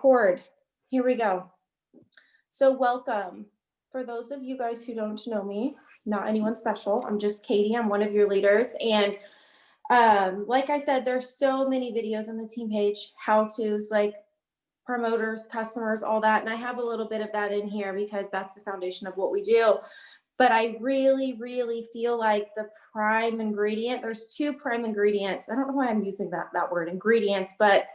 record. Here we go. So welcome. For those of you guys who don't know me, not anyone special, I'm just Katie. I'm one of your leaders. And like I said, there's so many videos on the team page, how-tos, like promoters, customers, all that. And I have a little bit of that in here because that's the foundation of what we do. But I really, really feel like the prime ingredient, there's two prime ingredients. I don't know why I'm using that word, ingredients, but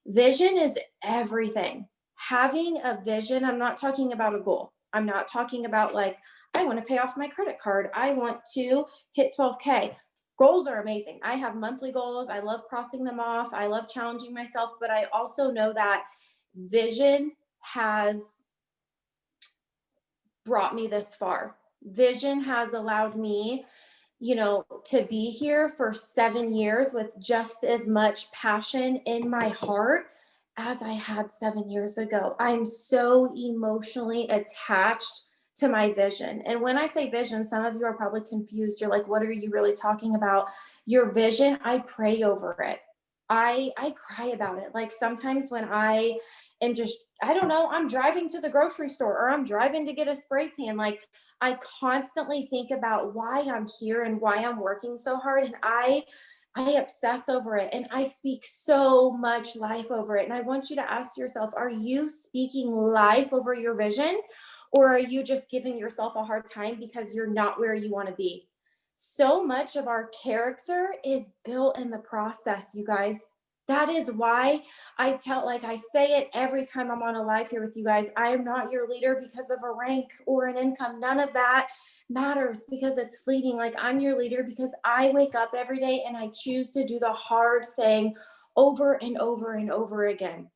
vision is everything. Having a vision, I'm not talking about a goal. I'm not talking about like, I want to pay off my credit card. I want to hit 12K. Goals are amazing. I have monthly goals. I love crossing them off. I love challenging myself, but I also know that vision has brought me this far. Vision has allowed me, to be here for 7 years with just as much passion in my heart as I had 7 years ago. I'm so emotionally attached to my vision. And when I say vision, some of you are probably confused. You're like, what are you really talking about? Your vision, I pray over it. I cry about it. Like sometimes when I am just, I don't know, I'm driving to the grocery store or I'm driving to get a spray tan, like I constantly think about why I'm here and why I'm working so hard. And I obsess over it and I speak so much life over it. And I want you to ask yourself, are you speaking life over your vision? Or are you just giving yourself a hard time because you're not where you want to be? So much of our character is built in the process, you guys. That is why I say it every time I'm on a live here with you guys. I am not your leader because of a rank or an income. None of that matters because it's fleeting. Like I'm your leader because I wake up every day and I choose to do the hard thing over and over and over again.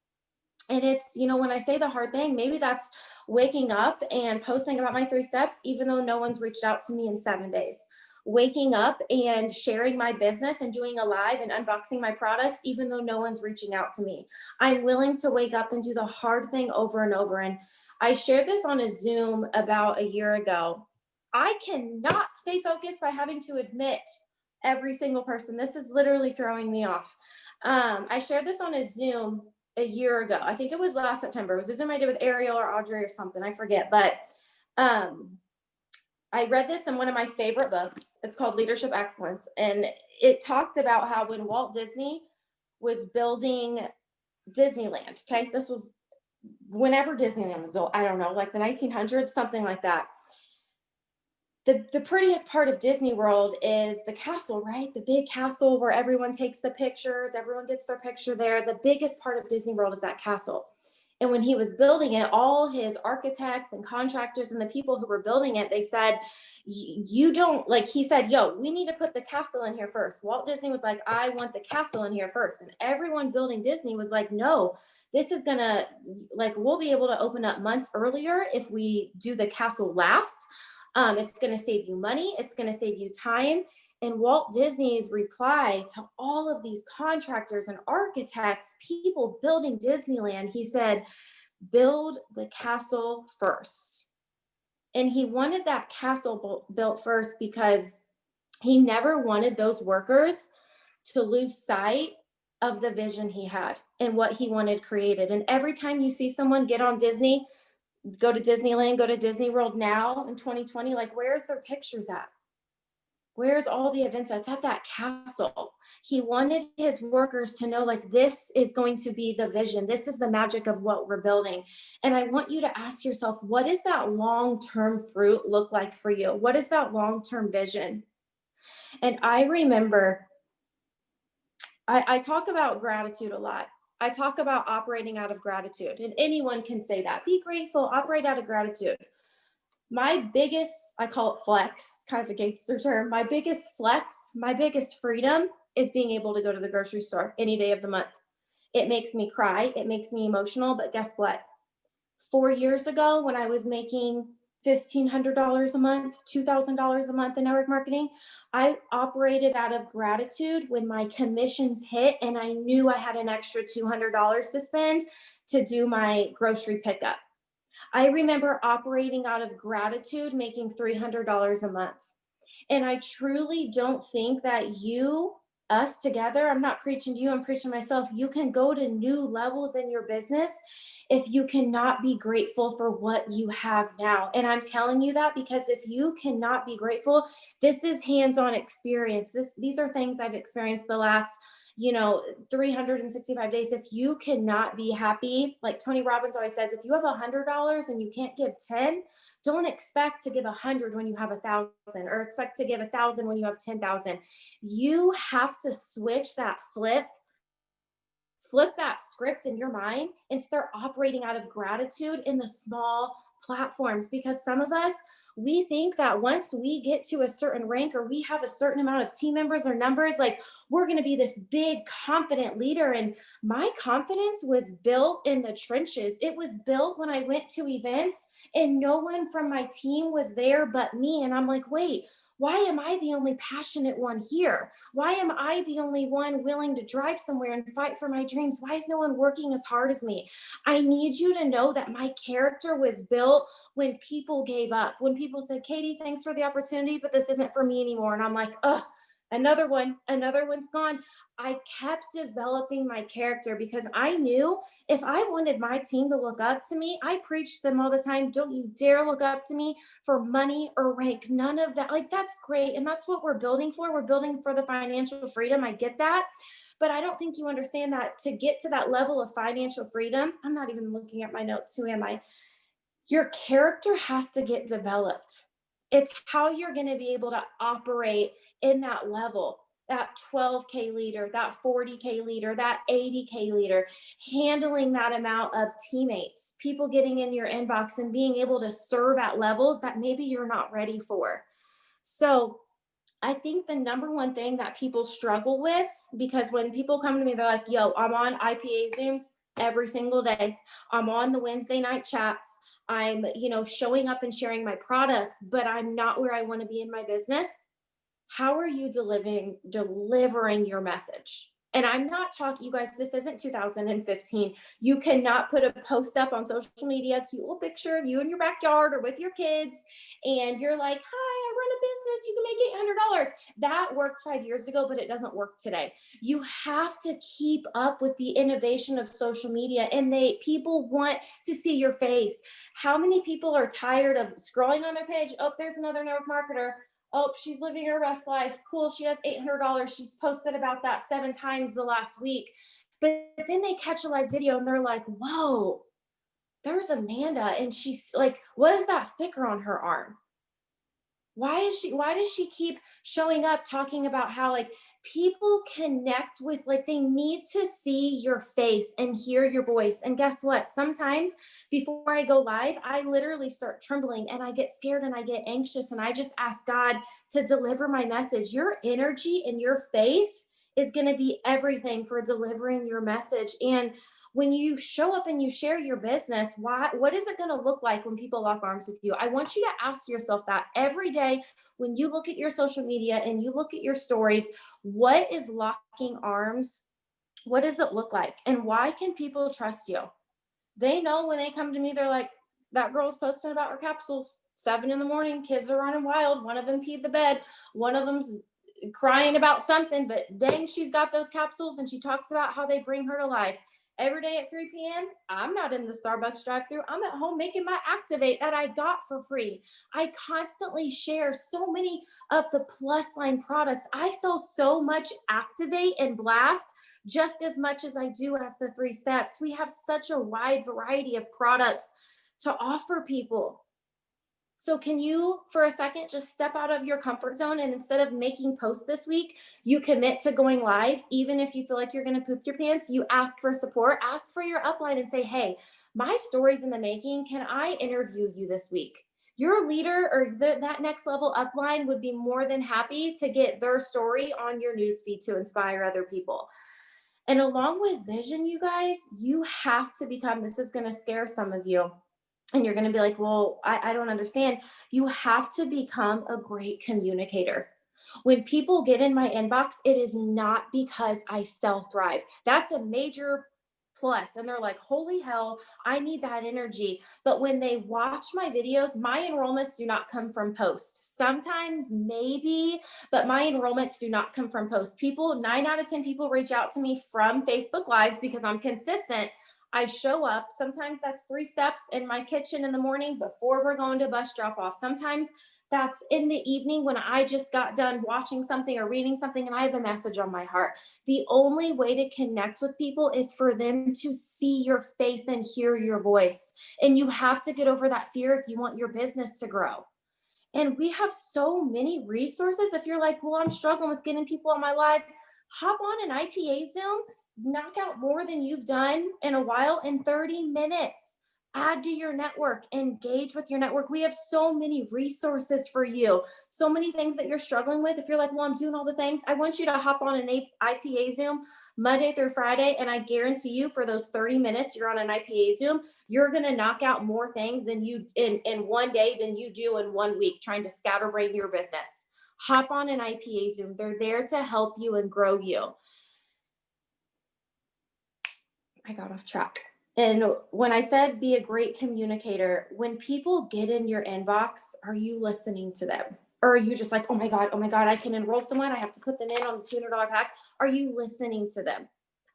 And it's, when I say the hard thing, maybe that's waking up and posting about my 3 steps, even though no one's reached out to me in 7 days. Waking up and sharing my business and doing a live and unboxing my products, even though no one's reaching out to me. I'm willing to wake up and do the hard thing over and over. And I shared this on a Zoom about a year ago. I cannot stay focused by having to admit every single person. This is literally throwing me off. I shared this on a Zoom a year ago. I think it was last September. It was a Zoom I did with Ariel or Audrey or something. I forget. But I read this in one of my favorite books. It's called Leadership Excellence. And it talked about how when Walt Disney was building Disneyland, okay, this was whenever Disneyland was built, I don't know, like the 1900s, something like that. The prettiest part of Disney World is the castle, right? The big castle where everyone takes the pictures, everyone gets their picture there. The biggest part of Disney World is that castle. And when he was building it, all his architects and contractors and the people who were building it, they said, you don't, like, he said, yo, we need to put the castle in here first. Walt Disney was like, I want the castle in here first. And everyone building Disney was like, no, this is gonna, like, we'll be able to open up months earlier if we do the castle last. It's going to save you money. It's going to save you time. And Walt Disney's reply to all of these contractors and architects, people building Disneyland, he said, build the castle first. And he wanted that castle built first because he never wanted those workers to lose sight of the vision he had and what he wanted created. And every time you see someone get on Disney, go to Disneyland, go to Disney World now in 2020, like where's their pictures at? Where's all the events? That's at that castle. He wanted his workers to know, like, this is going to be the vision. This is the magic of what we're building. And I want you to ask yourself, what does that long-term fruit look like for you? What is that long-term vision? And I remember, I talk about gratitude a lot. I talk about operating out of gratitude, and anyone can say that. Be grateful, operate out of gratitude. My biggest, I call it flex, it's kind of a gangster term. My biggest flex, my biggest freedom is being able to go to the grocery store any day of the month. It makes me cry, it makes me emotional, but guess what? 4 years ago, when I was making $1,500 a month, $2,000 a month in network marketing, I operated out of gratitude when my commissions hit and I knew I had an extra $200 to spend to do my grocery pickup. I remember operating out of gratitude, making $300 a month. And I truly don't think that you us together, I'm not preaching to you, I'm preaching to myself. You can go to new levels in your business if you cannot be grateful for what you have now. And I'm telling you that because if you cannot be grateful, this is hands-on experience. These are things I've experienced the last 365 days. If you cannot be happy, like Tony Robbins always says, if you have $100 and you can't give 10, don't expect to give 100 when you have 1,000, or expect to give 1,000 when you have 10,000. You have to switch that flip that script in your mind and start operating out of gratitude in the small platforms, because some of us, we think that once we get to a certain rank or we have a certain amount of team members or numbers, like we're going to be this big confident leader. And my confidence was built in the trenches. It was built when I went to events and no one from my team was there but me. And I'm like, wait, why am I the only passionate one here? Why am I the only one willing to drive somewhere and fight for my dreams? Why is no one working as hard as me? I need you to know that my character was built when people gave up, when people said, Katie, thanks for the opportunity, but this isn't for me anymore. And I'm like, oh, another one's gone. I kept developing my character because I knew if I wanted my team to look up to me, I preached them all the time. Don't you dare look up to me for money or rank. None of that. Like, that's great. And that's what we're building for. We're building for the financial freedom. I get that. But I don't think you understand that to get to that level of financial freedom, I'm not even looking at my notes. Who am I? Your character has to get developed. It's how you're going to be able to operate in that level, that 12K leader, that 40K leader, that 80K leader, handling that amount of teammates, people getting in your inbox and being able to serve at levels that maybe you're not ready for. So I think the number one thing that people struggle with, because when people come to me, they're like, yo, I'm on IPA Zooms every single day. I'm on the Wednesday night chats. I'm, showing up and sharing my products, but I'm not where I want to be in my business. How are you delivering your message? And I'm not talking, you guys, this isn't 2015. You cannot put a post up on social media, cute little picture of you in your backyard or with your kids, and you're like, hi, I run a business, you can make $800. That worked 5 years ago, but it doesn't work today. You have to keep up with the innovation of social media, and people want to see your face. How many people are tired of scrolling on their page? Oh, there's another network marketer. Oh, she's living her best life. Cool. She has $800. She's posted about that 7 times the last week. But then they catch a live video and they're like, whoa, there's Amanda. And she's like, what is that sticker on her arm? Why does she keep showing up talking about how like people connect with, like, they need to see your face and hear your voice. And guess what? Sometimes before I go live, I literally start trembling and I get scared and I get anxious and I just ask God to deliver my message. Your energy and your faith is going to be everything for delivering your message. And when you show up and you share your business, what is it going to look like when people lock arms with you? I want you to ask yourself that every day when you look at your social media and you look at your stories. What is locking arms? What does it look like? And why can people trust you? They know when they come to me, they're like, that girl's posting about her capsules, 7 a.m, kids are running wild. One of them peed the bed. One of them's crying about something, but dang, she's got those capsules and she talks about how they bring her to life. Every day at 3 p.m., I'm not in the Starbucks drive-thru. I'm at home making my Activate that I got for free. I constantly share so many of the Plus Line products. I sell so much Activate and Blast just as much as I do as the 3 steps. We have such a wide variety of products to offer people. So can you, for a second, just step out of your comfort zone, and instead of making posts this week, you commit to going live? Even if you feel like you're going to poop your pants, you ask for support, ask for your upline and say, hey, my story's in the making. Can I interview you this week? Your leader or that next level upline would be more than happy to get their story on your newsfeed to inspire other people. And along with vision, you guys, you have to become, this is going to scare some of you, and you're going to be like, well, I don't understand. You have to become a great communicator. When people get in my inbox, it is not because I sell Thrive. That's a major plus, and they're like, holy hell, I need that energy. But when they watch my videos, my enrollments do not come from posts. Sometimes maybe, but my enrollments do not come from posts. People, 9 out of 10 people reach out to me from Facebook Lives because I'm consistent. I show up. Sometimes that's 3 steps in my kitchen in the morning before we're going to bus drop off. Sometimes that's in the evening when I just got done watching something or reading something and I have a message on my heart. The only way to connect with people is for them to see your face and hear your voice. And you have to get over that fear if you want your business to grow. And we have so many resources. If you're like, well, I'm struggling with getting people on my live, hop on an IPA Zoom, knock out more than you've done in a while in 30 minutes. Add to your network, engage with your network. We have so many resources for you, so many things that you're struggling with. If you're like, well, I'm doing all the things, I want you to hop on an IPA Zoom Monday through Friday. And I guarantee you for those 30 minutes you're on an IPA Zoom, you're going to knock out more things than you in one day than you do in 1 week trying to scatterbrain your business. Hop on an IPA Zoom. They're there to help you and grow you. I got off track. And when I said be a great communicator, when people get in your inbox, are you listening to them? Or are you just like, oh my God, I can enroll someone. I have to put them in on the $200 pack. Are you listening to them?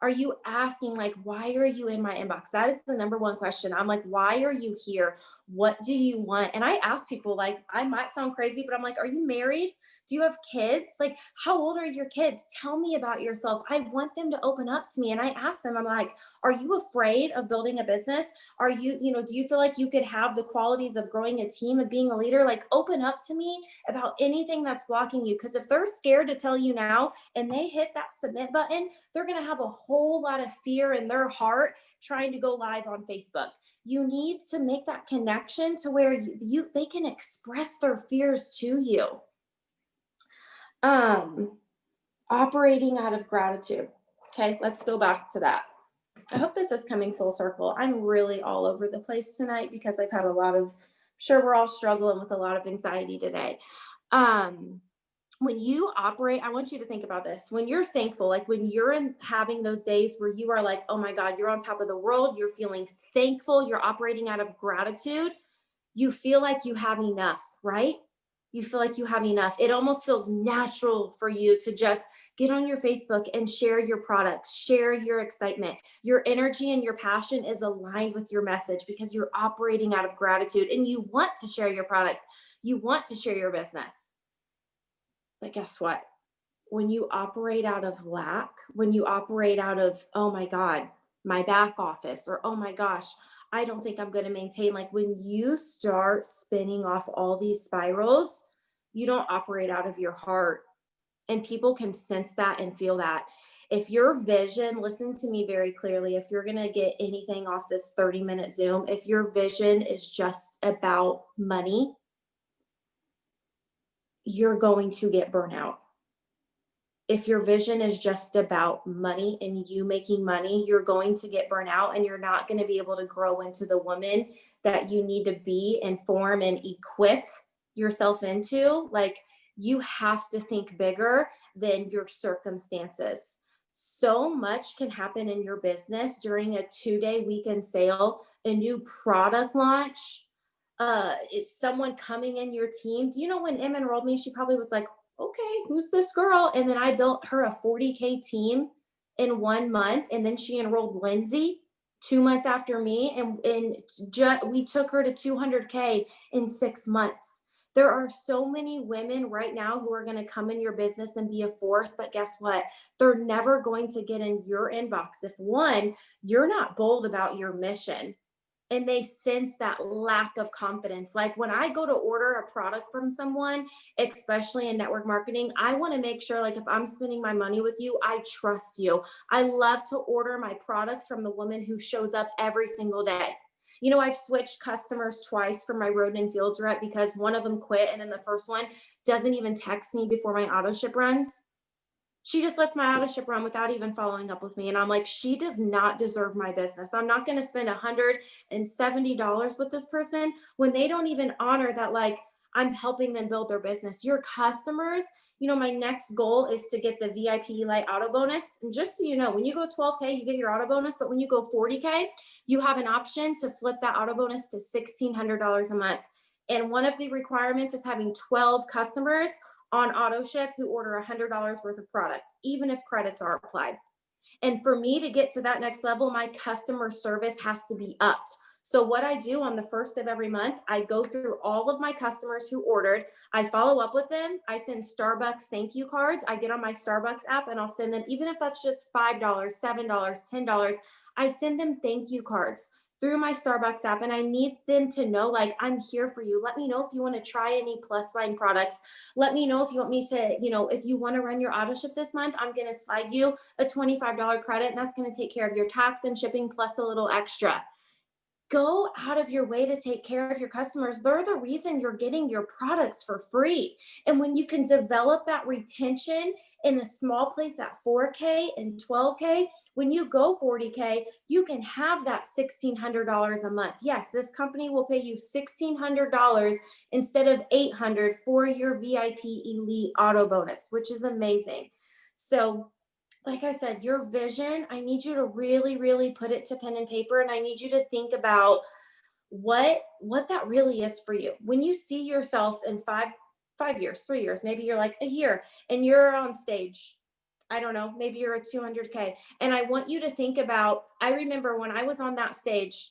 Are you asking, like, why are you in my inbox? That is the number one question. I'm like, why are you here? What do you want? And I ask people, like, I might sound crazy, but I'm like, are you married? Do you have kids? Like, how old are your kids? Tell me about yourself. I want them to open up to me. And I ask them, I'm like, are you afraid of building a business? Are you, do you feel like you could have the qualities of growing a team, of being a leader? Like, open up to me about anything that's blocking you. Because if they're scared to tell you now and they hit that submit button, they're going to have a whole lot of fear in their heart trying to go live on Facebook. You need to make that connection to where they can express their fears to you. Operating out of gratitude. Okay, let's go back to that. I hope this is coming full circle. I'm really all over the place tonight because I've had sure we're all struggling with a lot of anxiety today. When you operate, I want you to think about this. When you're thankful, like when you're having those days where you are like, oh my God, you're on top of the world, you're feeling thankful, you're operating out of gratitude, you feel like you have enough, right? You feel like you have enough. It almost feels natural for you to just get on your Facebook and share your products, share your excitement. Your energy and your passion is aligned with your message because you're operating out of gratitude and you want to share your products. You want to share your business. But guess what? When you operate out of lack, when you operate out of, oh my God, my back office, or oh my gosh, I don't think I'm going to maintain, like when you start spinning off all these spirals, you don't operate out of your heart. And people can sense that and feel that. If your vision, listen to me very clearly, if you're going to get anything off this 30-minute Zoom, if your vision is just about money, you're going to get burnout. If your vision is just about money and you making money, you're going to get burnout and you're not going to be able to grow into the woman that you need to be and form and equip yourself into. Like, you have to think bigger than your circumstances. So much can happen in your business during a 2-day weekend sale, a new product launch, is someone coming in your team. Do you know when Em enrolled me, she probably was like, okay, who's this girl? And then I built her a 40K team in 1 month. And then she enrolled Lindsay 2 months after me. And we took her to 200K in 6 months. There are so many women right now who are going to come in your business and be a force. But guess what? They're never going to get in your inbox. If one, you're not bold about your mission. And they sense that lack of confidence. Like when I go to order a product from someone, especially in network marketing, I want to make sure, like if I'm spending my money with you, I trust you. I love to order my products from the woman who shows up every single day. I've switched customers twice from my Road and Fields rep because one of them quit. And then the first one doesn't even text me before my auto ship runs. She just lets my auto ship run without even following up with me. And I'm like, she does not deserve my business. I'm not going to spend $170 with this person when they don't even honor that, like, I'm helping them build their business. Your customers my next goal is to get the VIP Elite auto bonus. And just so you know, when you go 12K, you get your auto bonus, but when you go 40K, you have an option to flip that auto bonus to $1,600 a month. And one of the requirements is having 12 customers on auto ship who order $100 worth of products, even if credits are applied. And for me to get to that next level, my customer service has to be upped. So what I do on the first of every month, I go through all of my customers who ordered. I follow up with them. I send Starbucks thank you cards. I get on my Starbucks app and I'll send them, even if that's just $5, $7, $10, I send them thank you cards through my Starbucks app. And I need them to know, like, I'm here for you. Let me know if you want to try any Plus Line products. Let me know if you want me to, if you want to run your auto ship this month, I'm going to slide you a $25 credit, and that's going to take care of your tax and shipping plus a little extra. Go out of your way to take care of your customers. They're the reason you're getting your products for free. And when you can develop that retention in a small place at 4K and 12K, when you go 40K, you can have that $1,600 a month. Yes, this company will pay you $1,600 instead of $800 for your VIP Elite auto bonus, which is amazing. So like I said, your vision, I need you to really, really put it to pen and paper. And I need you to think about what that really is for you. When you see yourself in 5 years, 3 years, maybe you're like a year and you're on stage. I don't know, maybe you're at 200K. And I want you to think about, I remember when I was on that stage,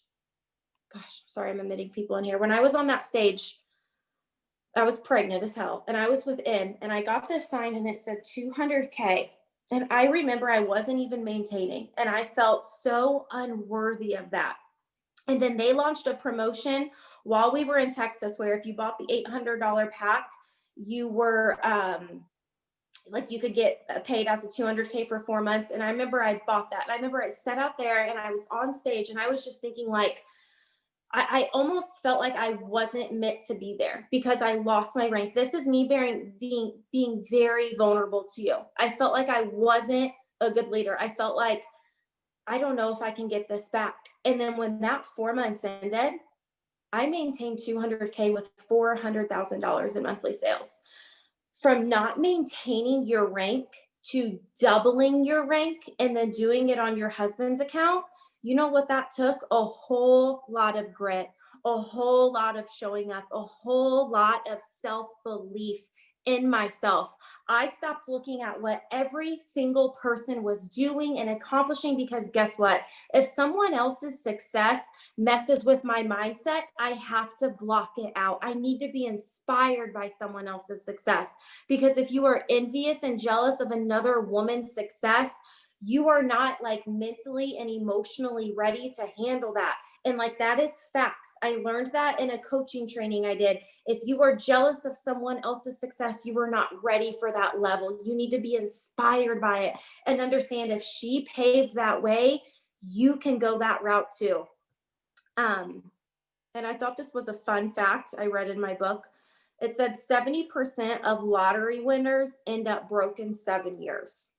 gosh, sorry, I'm admitting people in here. When I was on that stage, I was pregnant as hell and I was with M and I got this sign and it said 200K. And I remember I wasn't even maintaining and I felt so unworthy of that. And then they launched a promotion while we were in Texas where if you bought the $800 pack, you were like you could get paid as a 200K for 4 months. And I remember I bought that. And I remember I sat out there and I was on stage and I was just thinking like, I almost felt like I wasn't meant to be there because I lost my rank. This is me being very vulnerable to you. I felt like I wasn't a good leader. I felt like, I don't know if I can get this back. And then when that 4 months ended, I maintained 200K with $400,000 in monthly sales. From not maintaining your rank to doubling your rank and then doing it on your husband's account, you know what that took? A whole lot of grit, a whole lot of showing up, a whole lot of self-belief in myself. I stopped looking at what every single person was doing and accomplishing because guess what? If someone else's success messes with my mindset, I have to block it out. I need to be inspired by someone else's success because if you are envious and jealous of another woman's success, you are not like mentally and emotionally ready to handle that. And like that is facts. I learned that in a coaching training I did. If you are jealous of someone else's success, you are not ready for that level. You need to be inspired by it and understand if she paved that way, you can go that route too. And I thought this was a fun fact I read in my book. It said 70% of lottery winners end up broke in 7 years.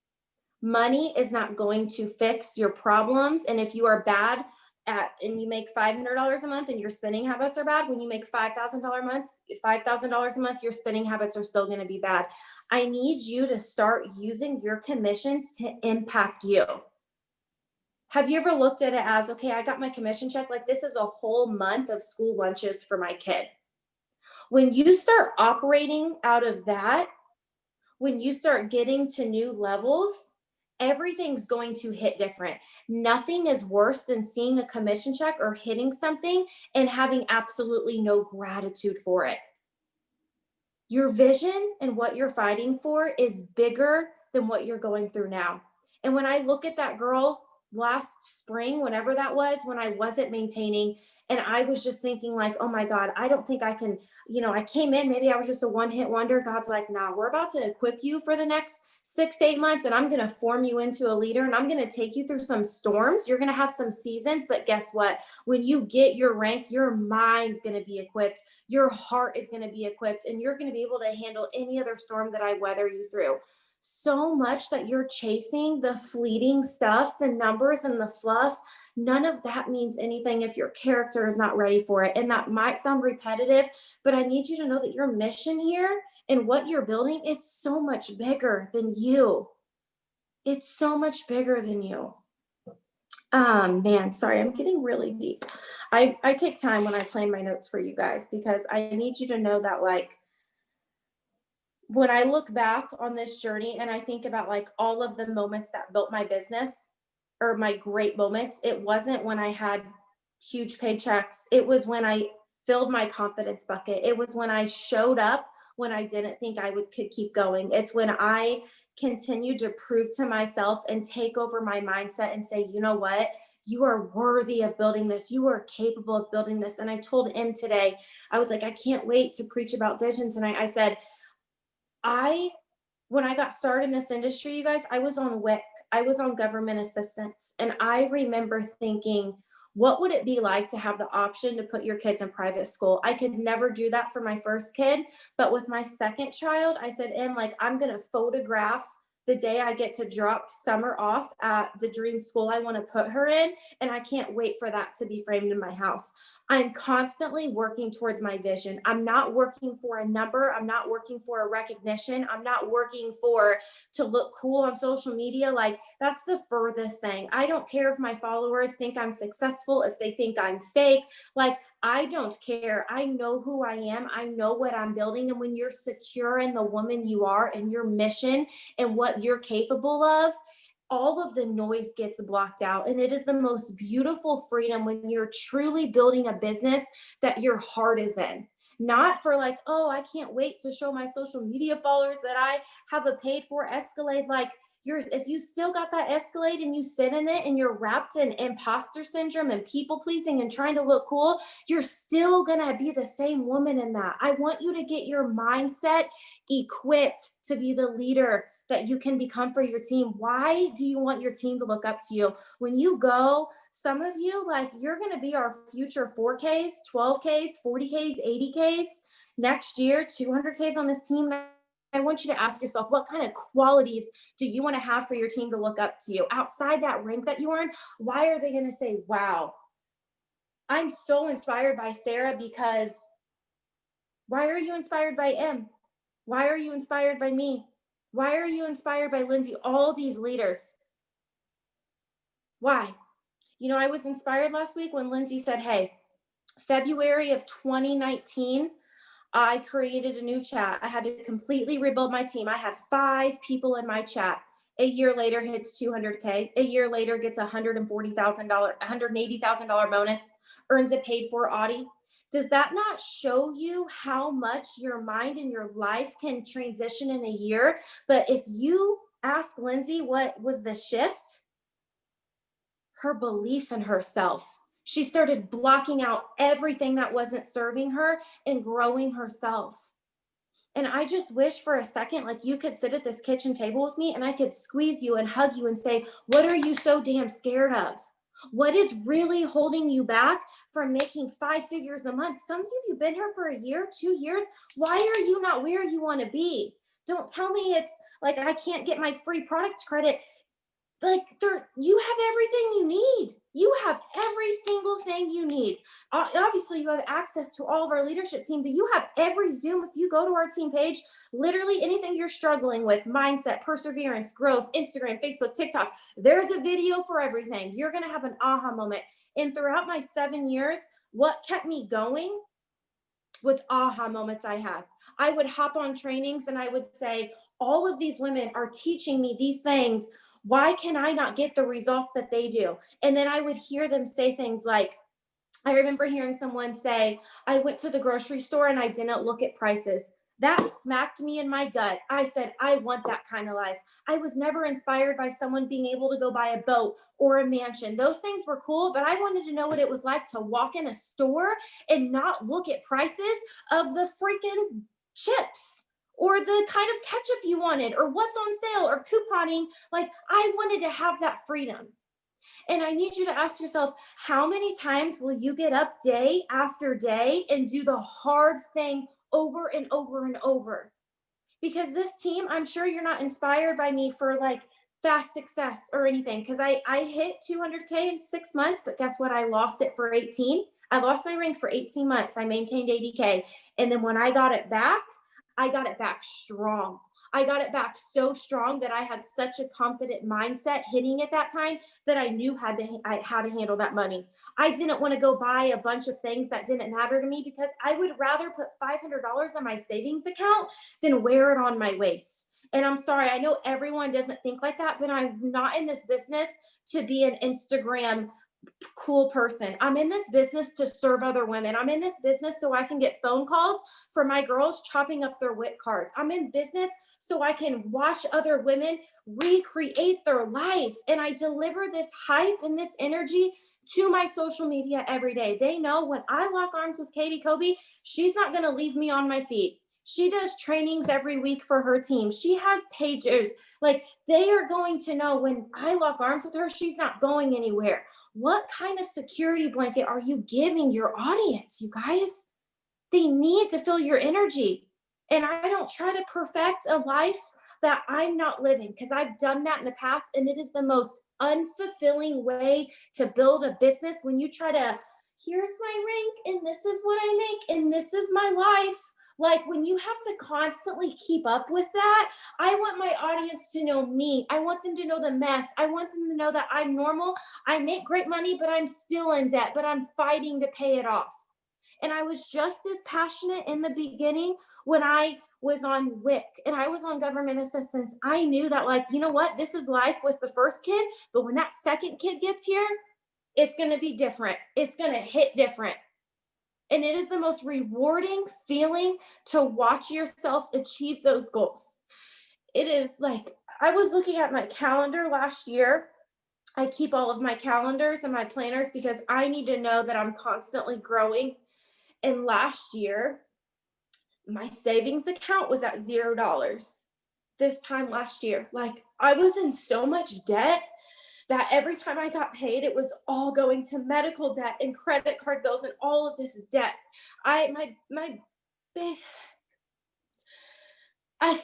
Money is not going to fix your problems. And if you are bad and you make $500 a month and your spending habits are bad, when you make $5,000 a month, your spending habits are still going to be bad. I need you to start using your commissions to impact you. Have you ever looked at it as, okay, I got my commission check, like this is a whole month of school lunches for my kid. When you start operating out of that, when you start getting to new levels, everything's going to hit different. Nothing is worse than seeing a commission check or hitting something and having absolutely no gratitude for it. Your vision and what you're fighting for is bigger than what you're going through now. And when I look at that girl last spring, whenever that was, when I wasn't maintaining, and I was just thinking like, oh my God, I don't think I can, I came in, maybe I was just a one-hit wonder. God's like, nah, we're about to equip you for the next 6 to 8 months. And I'm going to form you into a leader and I'm going to take you through some storms. You're going to have some seasons, but guess what? When you get your rank, your mind's going to be equipped. Your heart is going to be equipped and you're going to be able to handle any other storm that I weather you through. So much that you're chasing the fleeting stuff, the numbers and the fluff, none of that means anything if your character is not ready for it. And that might sound repetitive, but I need you to know that your mission here And what you're building, it's so much bigger than you. It's so much bigger than you. Man, sorry, I'm getting really deep. I take time when I plan my notes for you guys because I need you to know that, like, when I look back on this journey and I think about like all of the moments that built my business or my great moments, it wasn't when I had huge paychecks. It was when I filled my confidence bucket. It was when I showed up when I didn't think I could keep going. It's when I continued to prove to myself and take over my mindset and say, you know what? You are worthy of building this. You are capable of building this. And I told him today, I was like, I can't wait to preach about vision tonight. I said, I when I got started in this industry, you guys, I was on WIC. I was on government assistance. And I remember thinking, what would it be like to have the option to put your kids in private school? I could never do that for my first kid. But with my second child, I said, like, I'm going to photograph the day I get to drop Summer off at the dream school I want to put her in. And I can't wait for that to be framed in my house. I'm constantly working towards my vision. I'm not working for a number. I'm not working for a recognition. I'm not working for to look cool on social media. Like, that's the furthest thing. I don't care if my followers think I'm successful, if they think I'm fake. Like, I don't care. I know who I am. I know what I'm building. And when you're secure in the woman you are and your mission and what you're capable of, all of the noise gets blocked out. And it is the most beautiful freedom when you're truly building a business that your heart is in. Not for like, oh, I can't wait to show my social media followers that I have a paid for Escalade. Like, yours, if you still got that Escalade and you sit in it and you're wrapped in imposter syndrome and people pleasing and trying to look cool, you're still gonna be the same woman in that. I want you to get your mindset equipped to be the leader that you can become for your team. Why do you want your team to look up to you? When you go, some of you, like, you're going to be our future 4Ks, 12Ks, 40Ks, 80Ks. Next year, 200Ks on this team. I want you to ask yourself, what kind of qualities do you want to have for your team to look up to you? Outside that rank that you are in, why are they going to say, wow, I'm so inspired by Sarah? Because why are you inspired by M? Why are you inspired by me? Why are you inspired by Lindsay? All these leaders. Why? You know, I was inspired last week when Lindsay said, hey, February of 2019, I created a new chat. I had to completely rebuild my team. I had 5 people in my chat. A year later hits 200K. A year later gets $140,000, $180,000 bonus, earns a paid for Audi. Does that not show you how much your mind and your life can transition in a year? But if you ask Lindsay what was the shift, her belief in herself. She started blocking out everything that wasn't serving her and growing herself. And I just wish for a second, like, you could sit at this kitchen table with me and I could squeeze you and hug you and say, what are you so damn scared of? What is really holding you back from making 5 figures a month? Some of you have been here for a year, 2 years. Why are you not where you want to be? Don't tell me it's like I can't get my free product credit. Like, you have everything you need. You have every single thing you need. Obviously, you have access to all of our leadership team, but you have every Zoom. If you go to our team page, literally anything you're struggling with, mindset, perseverance, growth, Instagram, Facebook, TikTok, there's a video for everything. You're going to have an aha moment. And throughout my 7 years, what kept me going was aha moments I had. I would hop on trainings and I would say, all of these women are teaching me these things. Why can I not get the results that they do? And then I would hear them say things like, I remember hearing someone say, I went to the grocery store and I didn't look at prices. That smacked me in my gut. I said, I want that kind of life. I was never inspired by someone being able to go buy a boat or a mansion. Those things were cool, but I wanted to know what it was like to walk in a store and not look at prices of the freaking chips or the kind of ketchup you wanted or what's on sale or couponing. Like, I wanted to have that freedom. And I need you to ask yourself, how many times will you get up day after day and do the hard thing over and over and over? Because this team, I'm sure you're not inspired by me for like fast success or anything. Because I hit 200K in 6 months, but guess what? I lost it for 18. I lost my rank for 18 months. I maintained 80K. And then when I got it back, I got it back strong. I got it back so strong that I had such a confident mindset hitting at that time that I knew how to handle that money. I didn't want to go buy a bunch of things that didn't matter to me because I would rather put $500 on my savings account than wear it on my waist. And I'm sorry, I know everyone doesn't think like that, but I'm not in this business to be an Instagram cool person. I'm in this business to serve other women. I'm in this business so I can get phone calls for my girls chopping up their WIC cards. I'm in business so I can watch other women recreate their life. And I deliver this hype and this energy to my social media every day. They know when I lock arms with Katie Kobe, she's not going to leave me on my feet. She does trainings every week for her team. She has pages. Like, they are going to know when I lock arms with her, she's not going anywhere. What kind of security blanket are you giving your audience, you guys? They need to feel your energy. And I don't try to perfect a life that I'm not living, because I've done that in the past, and it is the most unfulfilling way to build a business when you try to, here's my rank, and this is what I make, and this is my life. Like, when you have to constantly keep up with that, I want my audience to know me. I want them to know the mess. I want them to know that I'm normal. I make great money, but I'm still in debt, but I'm fighting to pay it off. And I was just as passionate in the beginning when I was on WIC and I was on government assistance. I knew that, like, you know what? This is life with the first kid, but when that second kid gets here, it's going to be different. It's going to hit different. And it is the most rewarding feeling to watch yourself achieve those goals. It is like, I was looking at my calendar last year. I keep all of my calendars and my planners because I need to know that I'm constantly growing. And last year, my savings account was at $0 this time last year. Like, I was in so much debt that every time I got paid, it was all going to medical debt and credit card bills and all of this debt. I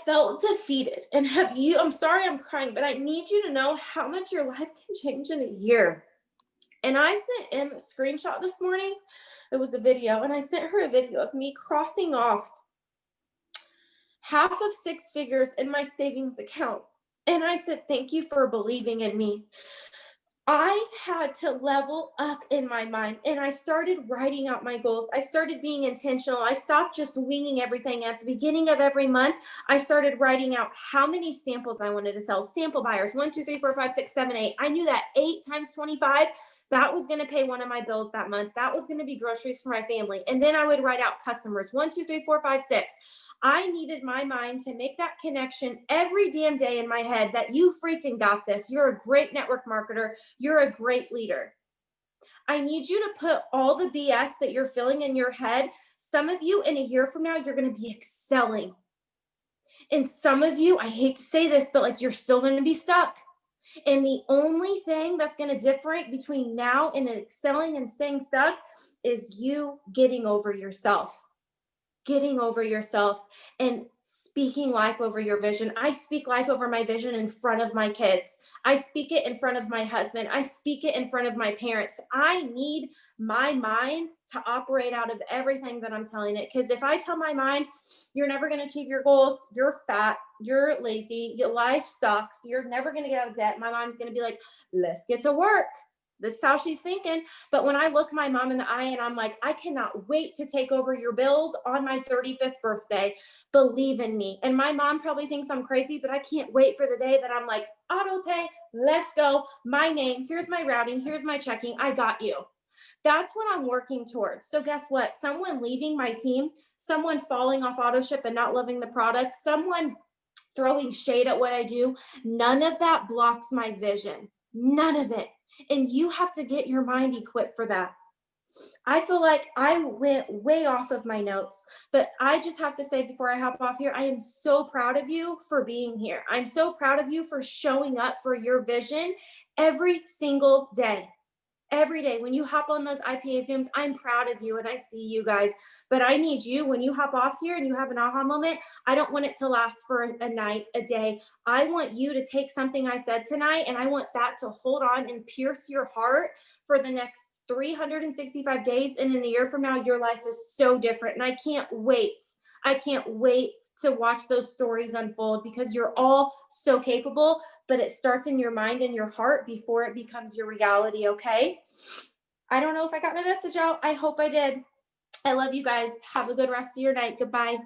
felt defeated. And I'm sorry I'm crying, but I need you to know how much your life can change in a year. And I sent Em a screenshot this morning. It was a video, and I sent her a video of me crossing off half of six figures in my savings account. And I said, thank you for believing in me. I had to level up in my mind, and I started writing out my goals. I started being intentional. I stopped just winging everything. At the beginning of every month, I started writing out how many samples I wanted to sell. Sample buyers, 1, 2, 3, 4, 5, 6, 7, 8. I knew that 8 times 25, that was going to pay one of my bills that month. That was going to be groceries for my family. And then I would write out customers, 1, 2, 3, 4, 5, 6. I needed my mind to make that connection every damn day in my head that you freaking got this. You're a great network marketer. You're a great leader. I need you to put all the BS that you're feeling in your head. Some of you in a year from now, you're going to be excelling. And some of you, I hate to say this, but like, you're still going to be stuck. And the only thing that's going to differentiate between now and excelling and staying stuck is you getting over yourself. Getting over yourself and speaking life over your vision. I speak life over my vision in front of my kids. I speak it in front of my husband. I speak it in front of my parents. I need my mind to operate out of everything that I'm telling it. Because if I tell my mind, you're never going to achieve your goals, you're fat, you're lazy, your life sucks, you're never going to get out of debt, my mind's going to be like, let's get to work. This is how she's thinking. But when I look my mom in the eye and I'm like, I cannot wait to take over your bills on my 35th birthday. Believe in me. And my mom probably thinks I'm crazy, but I can't wait for the day that I'm like, auto pay, let's go. My name, here's my routing, here's my checking. I got you. That's what I'm working towards. So guess what? Someone leaving my team, someone falling off auto ship and not loving the product, someone throwing shade at what I do, none of that blocks my vision. None of it. And you have to get your mind equipped for that. I feel like I went way off of my notes, but I just have to say before I hop off here, I am so proud of you for being here. I'm so proud of you for showing up for your vision every single day. Every day when you hop on those IPA Zooms, I'm proud of you and I see you guys. But I need you, when you hop off here and you have an aha moment, I don't want it to last for a night, a day. I want you to take something I said tonight and I want that to hold on and pierce your heart for the next 365 days. And in a year from now, your life is so different. And I can't wait. I can't wait to watch those stories unfold because you're all so capable, but it starts in your mind and your heart before it becomes your reality, okay? I don't know if I got my message out. I hope I did. I love you guys. Have a good rest of your night. Goodbye.